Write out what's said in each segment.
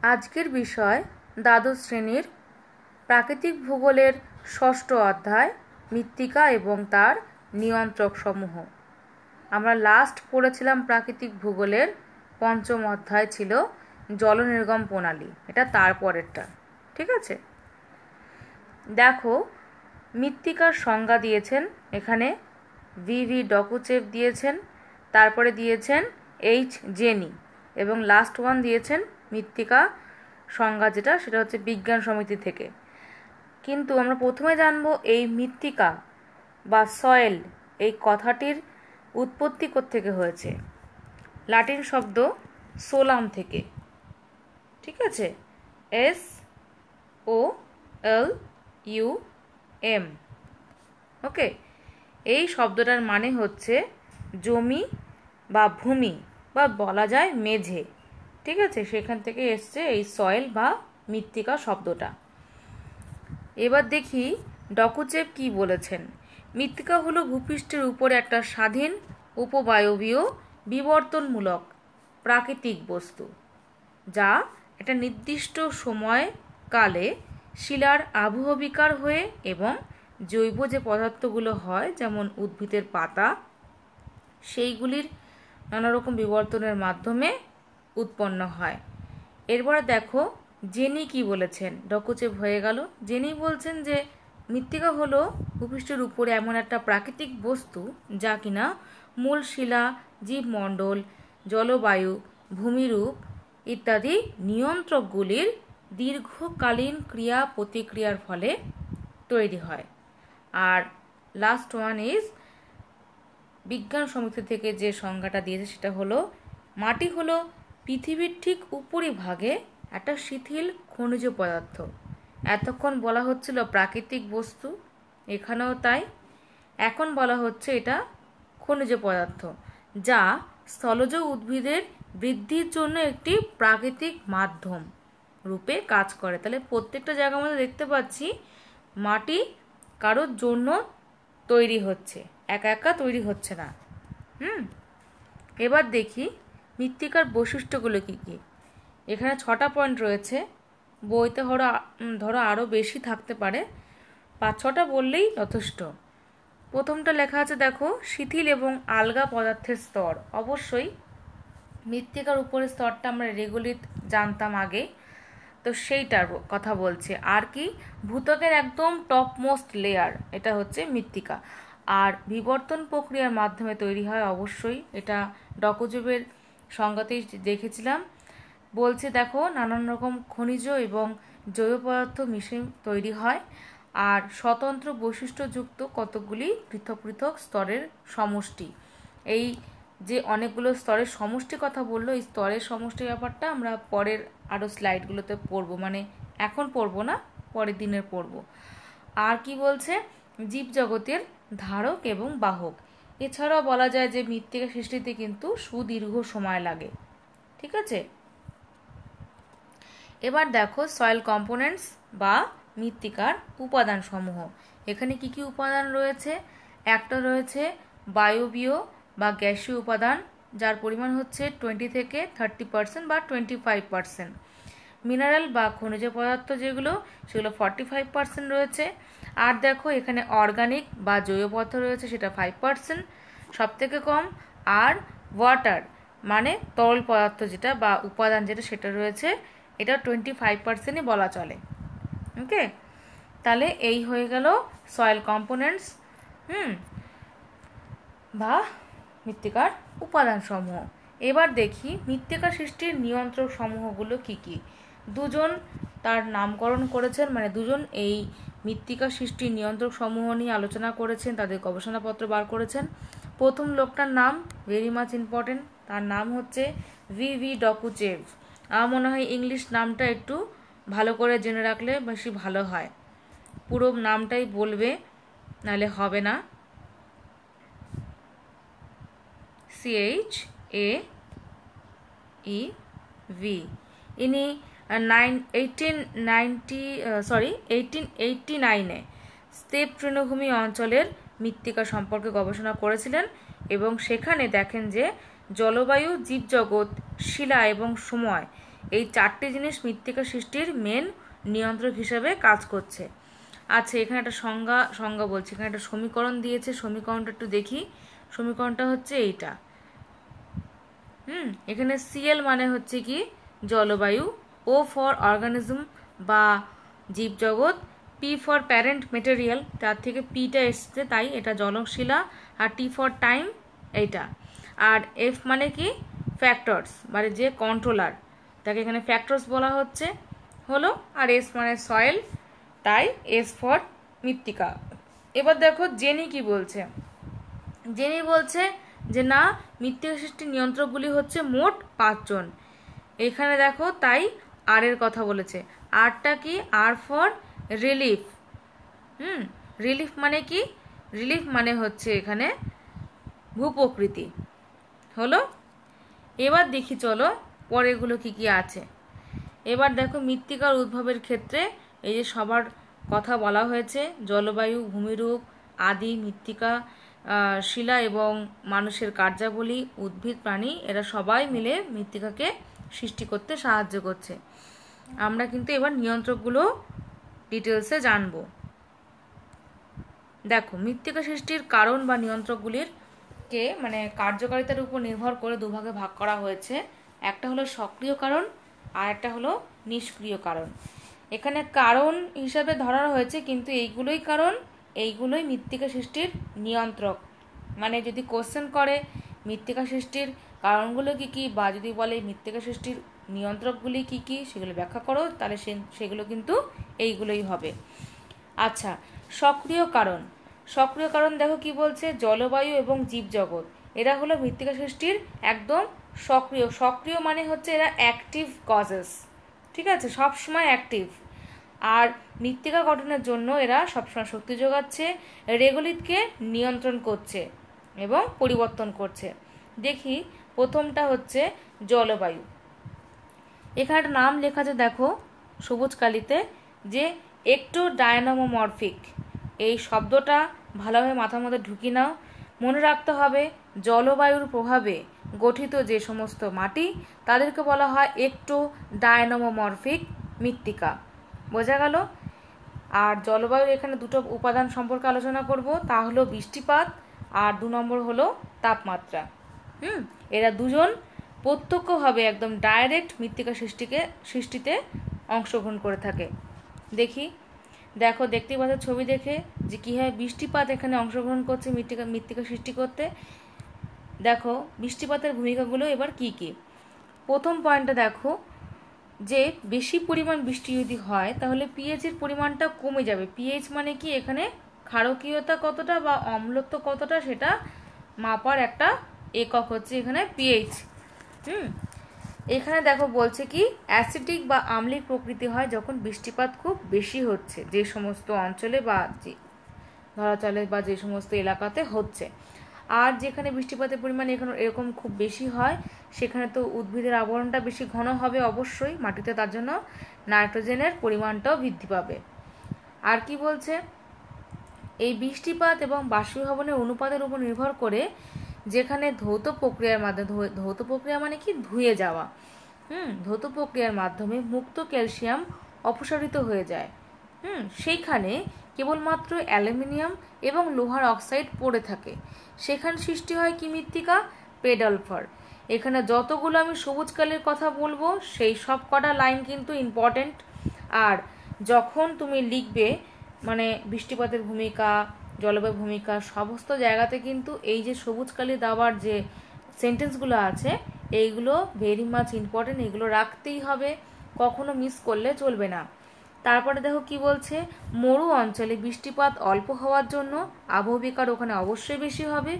আজকের বিষয় দ্বাদশ শ্রেণীর প্রাকৃতিক ভূগোলের ষষ্ঠ অধ্যায় মৃত্তিকা এবং তার নিয়ন্ত্রক সমূহ। আমরা লাস্ট পড়েছিলাম প্রাকৃতিক ভূগোলের পঞ্চম অধ্যায় ছিল জলনির্গম প্রণালী, এটা তারপরেরটা। ঠিক আছে, দেখো মৃত্তিকার সংজ্ঞা দিয়েছেন এখানে ভিভি ডকুচেভ দিয়েছেন, তারপরে দিয়েছেন এইচ জেনি এবং লাস্ট ওয়ান দিয়েছেন মৃত্তিকা সংজ্ঞা যেটা সেটা হচ্ছে বিজ্ঞান সমিতি থেকে। কিন্তু আমরা প্রথমে জানবো এই মৃত্তিকা বা সয়েল এই কথাটির উৎপত্তি কোত্থেকে হয়েছে। লাটিন শব্দ সোলাম থেকে, ঠিক আছে, SOLUM। ওকে, এই শব্দটার মানে হচ্ছে জমি বা ভূমি বা বলা যায় মেঝে। ঠিক আছে, সেখান থেকে এসছে এই সয়েল বা মৃত্তিকা শব্দটা। এবার দেখি ডকুচেভ কি বলেছেন। মৃত্তিকা হলো ভূপৃষ্ঠের উপরে একটা স্বাধীন উপবায়বীয় বিবর্তনমূলক প্রাকৃতিক বস্তু, যা একটা নির্দিষ্ট সময়কালে শিলার আবহবিকার হয়ে এবং জৈব যে পদার্থগুলো হয় যেমন উদ্ভিদের পাতা সেইগুলির নানা রকম বিবর্তনের মাধ্যমে উৎপন্ন হয়। এরপরে দেখো জেনি কি বলেছেন। ডকুচেভ হয়ে গেল। জেনি বলছেন যে মৃত্তিকা হলো ভূপৃষ্ঠের উপরে এমন একটা প্রাকৃতিক বস্তু যা কিনা মূল শিলা, জীবমণ্ডল, জলবায়ু, ভূমিরূপ ইত্যাদি নিয়ন্ত্রকগুলির দীর্ঘকালীন ক্রিয়া প্রতিক্রিয়ার ফলে তৈরি হয়। আর লাস্ট ওয়ান ইজ বিজ্ঞান সমিতি থেকে যে সংজ্ঞাটা দিয়েছে সেটা হলো মাটি হলো পৃথিবীর ঠিক উপরিভাগে একটা শিথিল খনিজ পদার্থ। এতক্ষণ বলা হচ্ছিল প্রাকৃতিক বস্তু, এখানেও তাই। এখন বলা হচ্ছে এটা খনিজ পদার্থ যা স্থলজ উদ্ভিদের বৃদ্ধির জন্য একটি প্রাকৃতিক মাধ্যম রূপে কাজ করে। তাহলে প্রত্যেকটা জায়গার মধ্যে দেখতে পাচ্ছি মাটি কারোর জন্য তৈরি হচ্ছে, একা একা তৈরি হচ্ছে না। এবার দেখি মৃত্তিকার বৈশিষ্ট্যগুলো কি কি। এখানে 6টা পয়েন্ট রয়েছে, বইতে ধরো আরও বেশি থাকতে পারে, 5-6টা বললেই যথেষ্ট। প্রথমটা লেখা আছে দেখো, শিথিল এবং আলগা পদার্থের স্তর। অবশ্যই মৃত্তিকার উপরের স্তরটা আমরা রেগুলিত জানতাম আগে, তো সেইটার কথা বলছে। আর কি, ভূত্বকের একদম টপমোস্ট লেয়ার এটা হচ্ছে মৃত্তিকা। আর বিবর্তন প্রক্রিয়ার মাধ্যমে তৈরি হয়, অবশ্যই এটা ডকুচেভের সংজ্ঞাতেই দেখেছিলাম। বলছে দেখো নানান রকম খনিজ এবং জৈব পদার্থ মিশে তৈরি হয় আর স্বতন্ত্র বৈশিষ্ট্যযুক্ত কতকগুলি পৃথক পৃথক স্তরের সমষ্টি। এই যে অনেকগুলো স্তরের সমষ্টি কথা বললো, এই স্তরের সমষ্টি ব্যাপারটা আমরা পরের আরও স্লাইডগুলোতে পড়বো, মানে এখন পড়বো না, পরের দিনের পড়বো। আর কি বলছে, জীবজগতের ধারক এবং বাহক। এছাড়াও বলা যায় যে মৃত্তিকা সৃষ্টিতে কিন্তু সুদীর্ঘ সময় লাগে। ঠিক আছে, এবার দেখো সয়েল কম্পোনেন্টস বা মৃত্তিকার উপাদান সমূহ। এখানে কি কি উপাদান রয়েছে। একটা রয়েছে বায়বীয় বা গ্যাসীয় উপাদান, যার পরিমাণ হচ্ছে 20 থেকে 30% বা 25%। মিনারেল বা খনিজ পদার্থ যেগুলো সেগুলো 45% রয়েছে। আর দেখো এখানে অর্গানিক বা জৈব পদার্থ রয়েছে, সেটা 5%, সব থেকে কম। আর ওয়াটার মানে তরল পদার্থ যেটা বা উপাদান যেটা সেটা রয়েছে, এটা 25%ই বলা চলে। ওকে, তাহলে এই হয়ে গেল সয়েল কম্পোনেন্টস বা মৃত্তিকার উপাদান সমূহ। এবার দেখি মৃত্তিকা সৃষ্টির নিয়ন্ত্রক সমূহগুলো কি কি। দুজন তার নামকরণ করেছেন, মানে দুজন এই মৃত্তিকা সৃষ্টির নিয়ন্ত্রক সমূহ নিয়ে আলোচনা করেছেন, তাদের গবেষণাপত্র বার করেছেন। প্রথম লোকটার নাম ভেরি মাচ ইম্পর্টেন্ট, তার নাম হচ্ছে ভিভি ডকুচেভ। আমার মনে হয় ইংলিশ নামটা একটু ভালো করে জেনে রাখলে বেশি ভালো হয়। পুরো নামটাই বলবে, নাহলে হবে না। CHAEV। ইনি 1889-এ স্টেপ তৃণভূমি অঞ্চলের মৃত্তিকা সম্পর্কে গবেষণা করেছিলেন এবং সেখানে দেখেন যে জলবায়ু, জীবজগৎ, শিলা এবং সময় এই 4টি জিনিস মৃত্তিকা সৃষ্টির মেন নিয়ন্ত্রক হিসেবে কাজ করছে। আচ্ছা, এখানে একটা সংজ্ঞা বলছি, এখানে একটা সমীকরণ দিয়েছে, সমীকরণটা একটু দেখি। সমীকরণটা হচ্ছে এইটা। এখানে সিএল মানে হচ্ছে কি জলবায়ু, ও ফর অর্গানিজম বা জীবজগৎ, পি ফর প্যারেন্ট মেটেরিয়াল, তার থেকে পিটা এসছে তাই এটা জলশিলা, আর টি ফর টাইম এইটা, আর এফ মানে কি ফ্যাক্টরস মানে যে কন্ট্রোলার, তাকে এখানে ফ্যাক্টরস বলা হচ্ছে হলো, আর এস মানে সয়েল, তাই এস ফর মৃত্তিকা। এবার দেখো জেনি কি বলছে। জেনি বলছে যে না, মৃত্তিকা সৃষ্টির নিয়ন্ত্রকগুলি হচ্ছে মোট 5 জন। এখানে দেখো তাই আর এর কথা বলেছে। আরটা কি? আর ফর রিলিফ। রিলিফ মানে কি? রিলিফ মানে হচ্ছে এখানে ভূপ্রকৃতি হলো। এবার দেখি চলো পরেগুলো কি কি আছে। এবার দেখো মৃত্তিকার উদ্ভবের ক্ষেত্রে এই যে সবার কথা বলা হয়েছে, জলবায়ু, ভূমিরূপ, আদি মৃত্তিকা, শিলা এবং মানুষের কার্যাবলী, উদ্ভিদ, প্রাণী, এরা সবাই মিলে মৃত্তিকাকে সৃষ্টি করতে সাহায্য করছে। আমরা কিন্তু এবার নিয়ন্ত্রকগুলো ডিটেলসে জানবো। দেখো মৃত্তিকা সৃষ্টির কারণ বা নিয়ন্ত্রকগুলির কে মানে কার্যকারিতার উপর নির্ভর করে দুভাগে ভাগ করা হয়েছে। একটা হলো সক্রিয় কারণ আর একটা হলো নিষ্ক্রিয় কারণ। এখানে কারণ হিসাবে ধরা হয়েছে, কিন্তু এইগুলোই কারণ, এইগুলোই মৃত্তিকা সৃষ্টির নিয়ন্ত্রক। মানে যদি কোশ্চেন করে মৃত্তিকা সৃষ্টির কারণগুলো কি কি, বা যদি বলে মৃত্তিকা সৃষ্টির নিয়ন্ত্রকগুলি কি কি, সেগুলো ব্যাখ্যা করো, তাহলে সেগুলো কিন্তু এইগুলোই হবে। আচ্ছা, সক্রিয় কারণ। সক্রিয় কারণ দেখো কি বলছে, জলবায়ু এবং জীবজগৎ, এরা হলো মৃত্তিকা সৃষ্টির একদম সক্রিয়। সক্রিয় মানে হচ্ছে এরা অ্যাক্টিভ কজেস, ঠিক আছে, সবসময় অ্যাক্টিভ। আর মৃত্তিকা গঠনের জন্য এরা সবসময় শক্তি যোগাচ্ছে, রেগুলিতকে নিয়ন্ত্রণ করছে এবং পরিবর্তন করছে। দেখি প্রথমটা হচ্ছে জলবায়ু। এখানে একটা নাম লেখা আছে দেখো সবুজ কালিতে, যে একটোডায়নামোমরফিক। এই শব্দটা ভালোভাবে মাথার মধ্যে ঢুকি নাও। মনে রাখতে হবে জলবায়ুর প্রভাবে গঠিত যে সমস্ত মাটি তাদেরকে বলা হয় একটোডায়নামোমরফিক মৃত্তিকা। বোঝা গেল? আর জলবায়ুর এখানে দুটো উপাদান সম্পর্কে আলোচনা করব, তা হলো বৃষ্টিপাত আর 2 নম্বর হলো তাপমাত্রা। এরা দুজন প্রত্যক্ষভাবে একদম ডাইরেক্ট মৃত্তিকা সৃষ্টিতে অংশগ্রহণ করে থাকে। দেখো দেখতেই পাচ্ছ ছবি দেখে যে কীভাবে বৃষ্টিপাত এখানে অংশগ্রহণ করছে মৃত্তিকা সৃষ্টি করতে। দেখো বৃষ্টিপাতের ভূমিকাগুলো এবার কি কি। প্রথম পয়েন্টটা দেখো, যে বেশি পরিমাণ বৃষ্টি যদি হয় তাহলে পিএইচের পরিমাণটা কমে যাবে। পিএইচ মানে কি, এখানে ক্ষারকীয়তা কতটা বা অম্লত্ব কতটা সেটা মাপার একটা একক হচ্ছে এখানে পিএইচ। এখানে দেখো বলছে কি, অ্যাসিডিক বা আম্লিক প্রকৃতি হয় যখন বৃষ্টিপাত খুব বেশি হচ্ছে যে সমস্ত অঞ্চলে বা ধরাচলে বা যে সমস্ত এলাকাতে হচ্ছে। আর যেখানে বৃষ্টিপাতের পরিমাণ এখানে এরকম খুব বেশি হয় সেখানে তো উদ্ভিদের আবরণটা বেশি ঘন হবে অবশ্যই মাটিতে, তার জন্য নাইট্রোজেনের পরিমাণটাও বৃদ্ধি পাবে। আর কি বলছে, এই বৃষ্টিপাত এবং বাষ্পীভবনের অনুপাতের উপর নির্ভর করে যেখানে ধৌত প্রক্রিয়ার মাধ্যমে, ধৌত প্রক্রিয়া মানে কি, ধুয়ে যাওয়া, ধৌত প্রক্রিয়ার মাধ্যমে মুক্ত ক্যালসিয়াম অপসারিত হয়ে যায়, সেইখানে কেবলমাত্র অ্যালুমিনিয়াম এবং লোহার অক্সাইড পড়ে থাকে। সেখানে সৃষ্টি হয় কি মৃত্তিকা, পেডালফার। এখানে যতগুলো আমি সবুজ কালির কথা বলবো সেই সব কটা লাইন কিন্তু ইম্পর্টেন্ট। আর যখন তুমি লিখবে মানে বৃষ্টিপাতের ভূমিকা, জলবায়ু ভূমিকা, সমস্ত জায়গাতে কিন্তু এই যে সবুজ কালি দেওয়ার যে সেন্টেন্সগুলো আছে এইগুলো ভেরি মাচ ইম্পর্টেন্ট, এগুলো রাখতেই হবে, কখনো মিস করলে চলবে না। তারপরে দেখো কি বলছে, মরু অঞ্চলে বৃষ্টিপাত অল্প হওয়ার জন্য আবহবিকার ওখানে অবশ্যই বেশি হবে।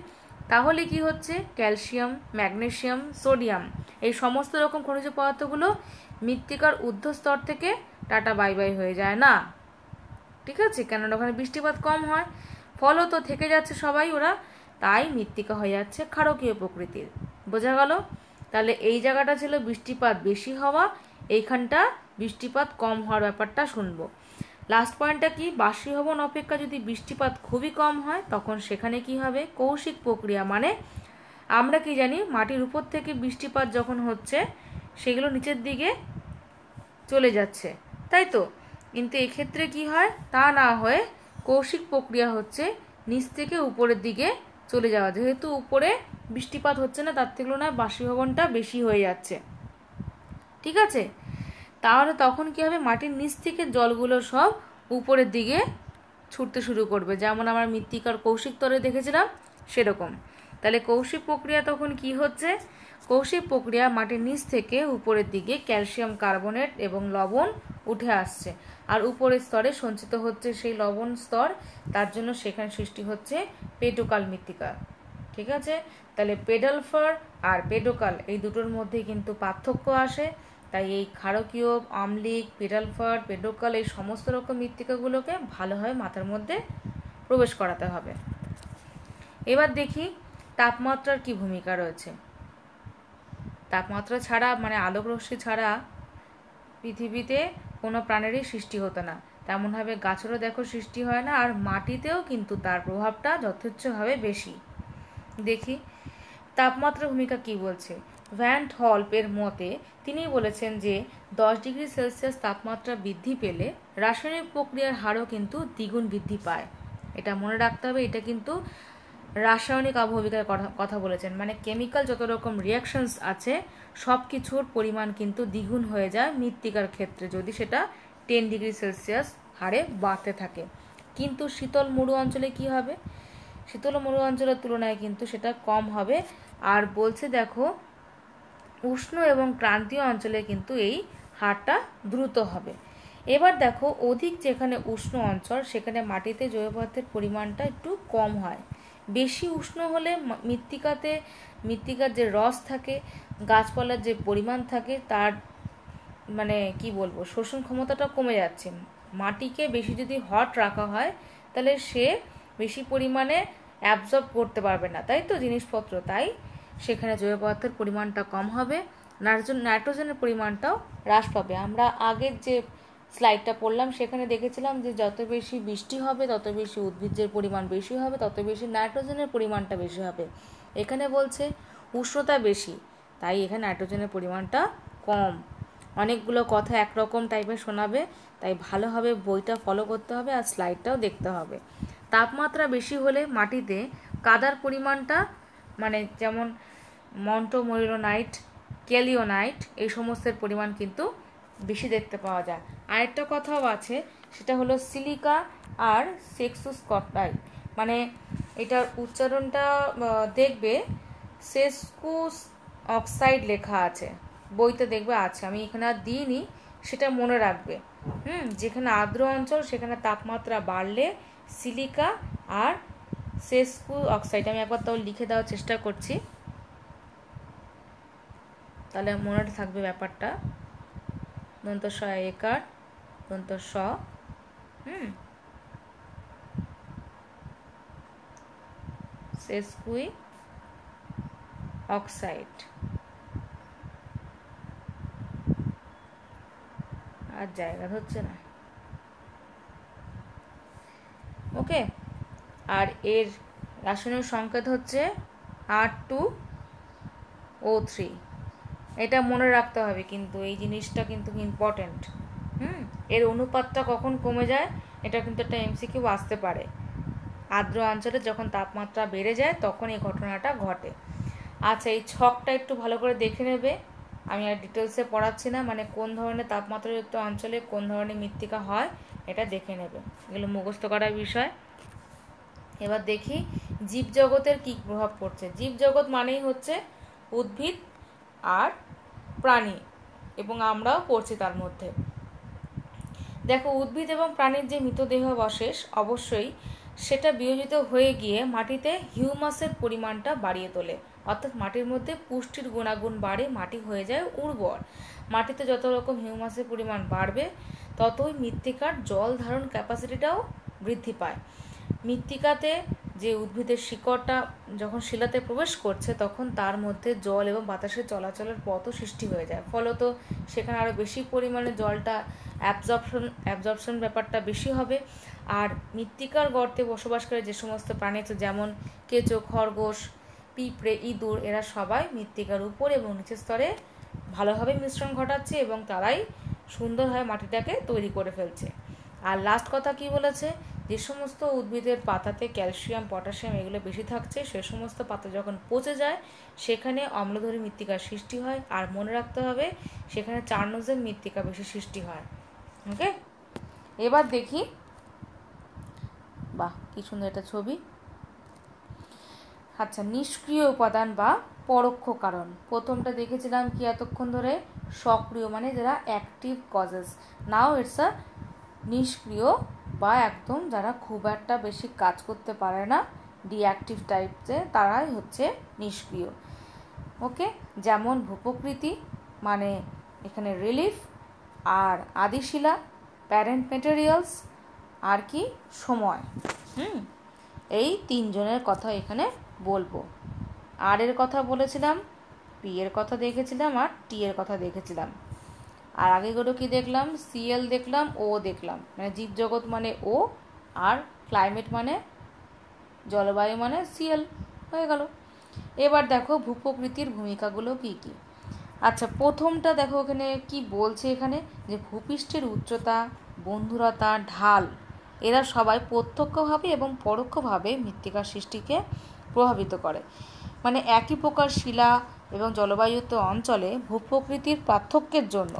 তাহলে কি হচ্ছে, ক্যালসিয়াম, ম্যাগনেসিয়াম, সোডিয়াম এই সমস্ত রকম খনিজ পদার্থগুলো মৃত্তিকার ঊর্ধ্বস্তর থেকে টাটা বাই বাই হয়ে যায় না, ঠিক আছে, কেননা ওখানে বৃষ্টিপাত কম হয়, ফলত থেকে যাচ্ছে সবাই ওরা, তাই মৃত্তিকা হয়ে যাচ্ছে ক্ষারকীয় প্রকৃতির। বোঝা গেল? তাহলে এই জায়গাটা ছিল বৃষ্টিপাত বেশি হওয়া, এইখানটা বৃষ্টিপাত কম হওয়ার ব্যাপারটা শুনবো। লাস্ট পয়েন্টটা কি, বাষ্পীভবন অপেক্ষা যদি বৃষ্টিপাত খুবই কম হয় তখন সেখানে কি হবে, কৌশিক প্রক্রিয়া। মানে আমরা কি জানি, মাটির উপর থেকে বৃষ্টিপাত যখন হচ্ছে সেগুলো নিচের দিকে চলে যাচ্ছে, তাই তো। কিন্তু এক্ষেত্রে কি হয়, তা না হয়ে কৌশিক প্রক্রিয়া হচ্ছে নিচ থেকে উপরের দিকে চলে যাওয়া। যেহেতু উপরে বৃষ্টিপাত হচ্ছে না, তার তুলনায় বাষ্পীভবনটা বেশি হয়ে যাচ্ছে, ঠিক আছে। তাহলে তখন কি হবে, মাটির নিচ থেকে জলগুলো সব উপরের দিকে ছুটতে শুরু করবে, যেমন আমরা মৃত্তিকার কৌশিক স্তরে দেখেছিলাম সেরকম। তাহলে কৌশিক প্রক্রিয়া তখন কি হচ্ছে, কৌশিক প্রক্রিয়া মাটির নিচ থেকে উপরের দিকে ক্যালসিয়াম কার্বনেট এবং লবণ উঠে আসছে, আর উপরের স্তরে সঞ্চিত হচ্ছে সেই লবণ স্তর, তার জন্য সেখানে সৃষ্টি হচ্ছে পেডোকাল মৃত্তিকা, ঠিক আছে। তাহলে পেডালফার আর পেডোকাল এই দুটোর মধ্যে কিন্তু পার্থক্য আসে। তাই এই ক্ষারকীয়, আম্লিক, পেডালফার, পেডোকাল এই সমস্ত রকম মৃত্তিকাগুলোকে ভালোভাবে মাথার মধ্যে প্রবেশ করাতে হবে। এবার দেখি তাপমাত্রার কি ভূমিকা রয়েছে। তাপমাত্রা ছাড়া মানে আলোক রশ্মি ছাড়া পৃথিবীতে কোনো প্রাণেরই সৃষ্টি হতো না, তেমনভাবে গাছেরও দেখো সৃষ্টি হয় না, আর মাটিতেও কিন্তু তার প্রভাবটা যথেচ্ছভাবে বেশি। দেখি তাপমাত্রার ভূমিকা কি বলছে। ভ্যান হল্প এর মতে তিনি বলেছেন যে 10 ডিগ্রি সেলসিয়াস তাপমাত্রা বৃদ্ধি পেলে রাসায়নিক প্রক্রিয়ার হারও কিন্তু দ্বিগুণ বৃদ্ধি পায়। এটা মনে রাখতে হবে, এটা কিন্তু রাসায়নিক আবহবিকার কথা বলেছেন, মানে কেমিক্যাল যত রকম রিয়াকশনস আছে সব কিছুর পরিমাণ কিন্তু দ্বিগুণ হয়ে যায় মৃত্তিকার ক্ষেত্রে, যদি সেটা 10 ডিগ্রি সেলসিয়াস হারে বাড়তে থাকে। কিন্তু শীতল মরু অঞ্চলে কি হবে, শীতল মরু অঞ্চলের তুলনায় কিন্তু সেটা কম হবে। আর বলছে দেখো উষ্ণ এবং ক্রান্তীয় অঞ্চলে কিন্তু এই হারটা দ্রুত হবে। এবার দেখো অধিক যেখানে উষ্ণ অঞ্চল সেখানে মাটিতে জৈব পদার্থের পরিমাণটা একটু কম হয়। বেশি উষ্ণ হলে মৃত্তিকার যে রস থাকে, গাছপালার যে পরিমাণ থাকে তার মানে কি বলবো শোষণ ক্ষমতাটা কমে যাচ্ছে। মাটিকে বেশি যদি হট রাখা হয় তাহলে সে বেশি পরিমাণে অ্যাবজর্ব করতে পারবে না, তাই তো জিনিসপত্র, তাই সেখানে জৈব পদার্থের পরিমাণটা কম হবে, নাইট্রোজেনের পরিমাণটাও হ্রাস পাবে। আমরা আগের যে স্লাইডটা পড়লাম সেখানে দেখেছিলাম যে যত বেশি বৃষ্টি হবে তত বেশি উদ্ভিদের পরিমাণ বেশি হবে, তত বেশি নাইট্রোজেনের পরিমাণটা বেশি হবে। এখানে বলছে উষ্ণতা বেশি, তাই এখানে নাইট্রোজেনের পরিমাণটা কম। অনেকগুলো কথা একরকম টাইপের শোনাবে, তাই ভালোভাবে বইটা ফলো করতে হবে আর স্লাইডটাও দেখতে হবে। তাপমাত্রা বেশি হলে মাটিতে কাদার পরিমাণটা মানে যেমন মন্টোমোরিনোনাইট, কেলিওনাইট এই সমস্তের পরিমাণ কিন্তু বেশি দেখতে পাওয়া যায়। আরেকটা কথাও আছে, সেটা হলো সিলিকা আর সেক্সুস্কটাইট, মানে এটার উচ্চারণটা দেখবে সেস্কুস অক্সাইড লেখা আছে, বইতে দেখবে আছে, আমি এখানে আর দিইনি, সেটা মনে রাখবে। যেখানে আর্দ্র অঞ্চল সেখানে তাপমাত্রা বাড়লে সিলিকা আর সেস্কু অক্সাইড, আমি একবার তাও লিখে দেওয়ার চেষ্টা করছি, তাহলে মনে থাকবে ব্যাপারটা। দন্ত স একার, দন্ত স, সেস্কুই অক্সাইড, আর জায়গা হচ্ছে না, ওকে। আর এর রাসায়নিক সংকেত হচ্ছে R2O3, এটা মনে রাখতে হবে কিন্তু, এই জিনিসটা কিন্তু ইম্পর্টেন্ট। এর অনুপাতটা কখন কমে যায় এটা কিন্তু একটা এমসিকিউ আসতে পারে। আর্দ্র অঞ্চলে যখন তাপমাত্রা বেড়ে যায় তখন এই ঘটনাটা ঘটে। আচ্ছা, এই ছকটা একটু ভালো করে দেখে নেবে, আমি আর ডিটেলসে পড়াচ্ছি না, মানে কোন ধরনের তাপমাত্রাযুক্ত অঞ্চলে কোন ধরনের মৃত্তিকা হয় এটা দেখে নেবে, এগুলো মুখস্থ করার বিষয়। এবার দেখি জীবজগতের কী প্রভাব পড়ছে। জীবজগৎ মানেই হচ্ছে উদ্ভিদ আর প্রাণী, এবং আমরাও পড়ছি তার মধ্যে। দেখো উদ্ভিদ এবং প্রাণীর যে মৃতদেহ অবশেষ অবশ্যই সেটা বিয়োজিত হয়ে গিয়ে মাটিতে হিউমাসের পরিমাণটা বাড়িয়ে তোলে, অর্থাৎ মাটির মধ্যে পুষ্টির গুণাগুণ বাড়ে, মাটি হয়ে যায় উর্বর। মাটিতে যত রকম হিউমাসের পরিমাণ বাড়বে ততই মৃত্তিকার জল ধারণ ক্যাপাসিটিটাও বৃদ্ধি পায়। মৃত্তিকাতে যে উদ্ভিদের শিকড়টা যখন শিলাতে প্রবেশ করছে তখন তার মধ্যে জল এবং বাতাসের চলাচলের পথও সৃষ্টি হয়ে যায়, ফলত সেখানে আরও বেশি পরিমাণে জলটা অ্যাবজর্পশন ব্যাপারটা বেশি হবে। আর মৃত্তিকার গর্তে বসবাসকারী যে সমস্ত প্রাণী আছে যেমন কেঁচো, খরগোশ, পিঁপড়ে, ইঁদুর, এরা সবাই মৃত্তিকার উপর এবং নিচের স্তরে ভালোভাবে মিশ্রণ ঘটাচ্ছে এবং তারাই সুন্দরভাবে মাটিটাকে তৈরি করে ফেলছে। আর লাস্ট কথা কি বলেছে, যে সমস্ত উদ্ভিদের পাতাতে ক্যালসিয়াম পটাশিয়াম এগুলো বেশি থাকছে সে সমস্ত পাতা যখন পচে যায় সেখানে অম্লধর্মী মৃত্তিকার সৃষ্টি হয়। আর মনে রাখতে হবে সেখানে চার্নোজেন মৃত্তিকা বেশি সৃষ্টি হয়। ওকে, এবার দেখি, বাহ কি সুন্দর একটা ছবি। আচ্ছা, নিষ্ক্রিয় উপাদান বা পরোক্ষ কারণ। প্রথমটা দেখেছিলাম কি এতক্ষণ ধরে, সক্রিয় মানে যারা active causes. Now it's a নিষ্ক্রিয় বা একদম যারা খুব একটা বেশি কাজ করতে পারে না, ডিঅ্যাক্টিভ টাইপসে, তারাই হচ্ছে নিষ্ক্রিয়। ওকে, যেমন ভূপ্রকৃতি মানে এখানে রিলিফ, আর আদিশিলা, প্যারেন্ট ম্যাটেরিয়ালস, আর কি সময়। এই তিনজনের কথা এখানে বলবো। আর এর কথা বলেছিলাম, পি এর কথা দেখেছিলাম, আর টি এর কথা দেখেছিলাম। আর আগেগুলো কি দেখলাম, সিএল দেখলাম, ও দেখলাম, মানে জীবজগৎ মানে ও, আর ক্লাইমেট মানে জলবায়ু মানে সিএল, হয়ে গেল। এবার দেখো ভূপ্রকৃতির ভূমিকাগুলো কি কি। আচ্ছা, প্রথমটা দেখো এখানে কি বলছে, এখানে যে ভূপৃষ্ঠের উচ্চতা, বন্ধুরতা, ঢাল, এরা সবাই প্রত্যক্ষভাবে এবং পরোক্ষভাবে মৃত্তিকার সৃষ্টিকে প্রভাবিত করে। মানে একই প্রকার শিলা এবং জলবায়ুতে অঞ্চলে ভূপ্রকৃতির পার্থক্যের জন্য,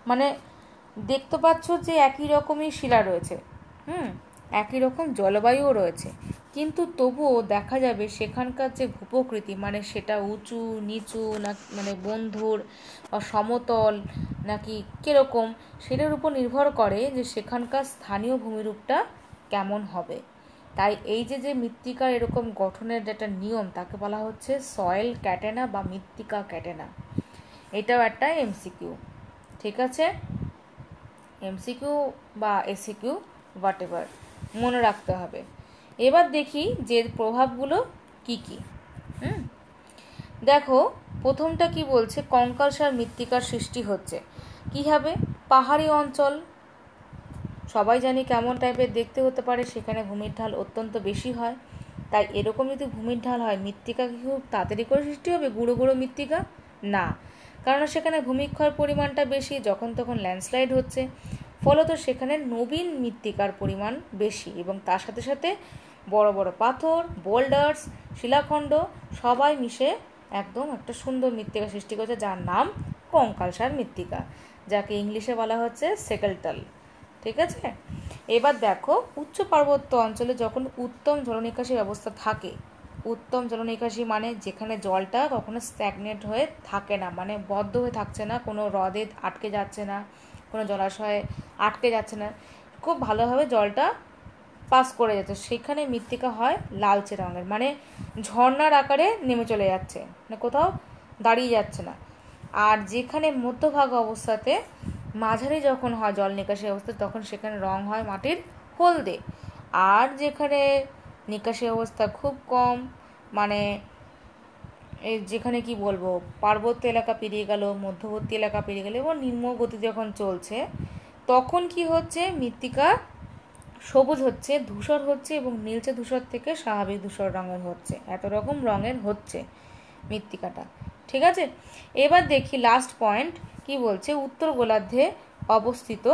মানে দেখতে পাচ্ছ যে একই রকমই শিলা রয়েছে, একই রকম জলবায়ুও রয়েছে, কিন্তু তবুও দেখা যাবে সেখানকার যে ভূপ্রকৃতি মানে সেটা উঁচু নিচু না মানে বন্ধুর বা সমতল নাকি কীরকম, সেটার উপর নির্ভর করে যে সেখানকার স্থানীয় ভূমিরূপটা কেমন হবে। তাই এই যে যে মৃত্তিকার এরকম গঠনের যেটা নিয়ম তাকে বলা হচ্ছে সয়েল ক্যাটেনা বা মৃত্তিকা ক্যাটেনা। এটাও একটা এমসিকিউ, ঠিক আছে, এমসিকিউ বা এসিকিউ হোয়াট এভার, মনে রাখতে হবে। এবার দেখি যে প্রভাবগুলো কি কি। দেখো প্রথমটা কি বলছে, কঙ্কালসার মৃত্তিকার সৃষ্টি হচ্ছে কীভাবে, পাহাড়ি অঞ্চল সবাই জানি কেমন টাইপের দেখতে হতে পারে, সেখানে ভূমির ঢাল অত্যন্ত বেশি হয়। তাই এরকম যদি ভূমির ঢাল হয় মৃত্তিকা কি খুব তাড়াতাড়ি করে সৃষ্টি হবে, গুঁড়ো গুঁড়ো মৃত্তিকা? না, কারণ সেখানে ভূমিক্ষয়ের পরিমাণটা বেশি, যখন তখন ল্যান্ডস্লাইড হচ্ছে, ফলত সেখানে নবীন মৃত্তিকার পরিমাণ বেশি, এবং তার সাথে সাথে বড় বড় পাথর, বোল্ডার্স, শিলাখণ্ড সবাই মিশে একদম একটা সুন্দর মৃত্তিকা সৃষ্টি করছে, যার নাম কঙ্কালসার মৃত্তিকা, যাকে ইংলিশে বলা হচ্ছে সেকেলটাল। ঠিক আছে, এবার দেখো উচ্চ পার্বত্য অঞ্চলে যখন উত্তম জলনিকাশি ব্যবস্থা থাকে, উত্তম জলনিকাশি মানে যেখানে জলটা কখনো স্ট্যাগনেট হয়ে থাকে না, মানে বদ্ধ হয়ে থাকছে না, কোনো হ্রদে আটকে যাচ্ছে না, কোনো জলাশয়ে আটকে যাচ্ছে না, খুব ভালোভাবে জলটা পাস করে যাচ্ছে, সেখানে মৃত্তিকা হয় লালচে রঙের, মানে ঝর্ণার আকারে নেমে চলে যাচ্ছে, মানে কোথাও দাঁড়িয়ে যাচ্ছে না। আর যেখানে মধ্যভাগ অবস্থাতে মাঝারি যখন হয় জল নিকাশি অবস্থা তখন সেখানে রং হয় মাটির হলদে। আর যেখানে নিকাশি অবস্থা খুব কম, মানে যেখানে কি বলবো পার্বত্য এলাকা পেরিয়ে গেল, মধ্যবর্তী এলাকা পেরিয়ে গেল এবং নিম্ন গতি যখন চলছে, তখন কি হচ্ছে মৃত্তিকা সবুজ হচ্ছে, ধূসর হচ্ছে, এবং নীলচে ধূসর থেকে স্বাভাবিক ধূসর রঙের হচ্ছে, এত রকম রঙের হচ্ছে মৃত্তিকাটা। ঠিক আছে, এবার দেখি লাস্ট পয়েন্ট কি বলছে, উত্তর গোলার্ধে অবস্থিত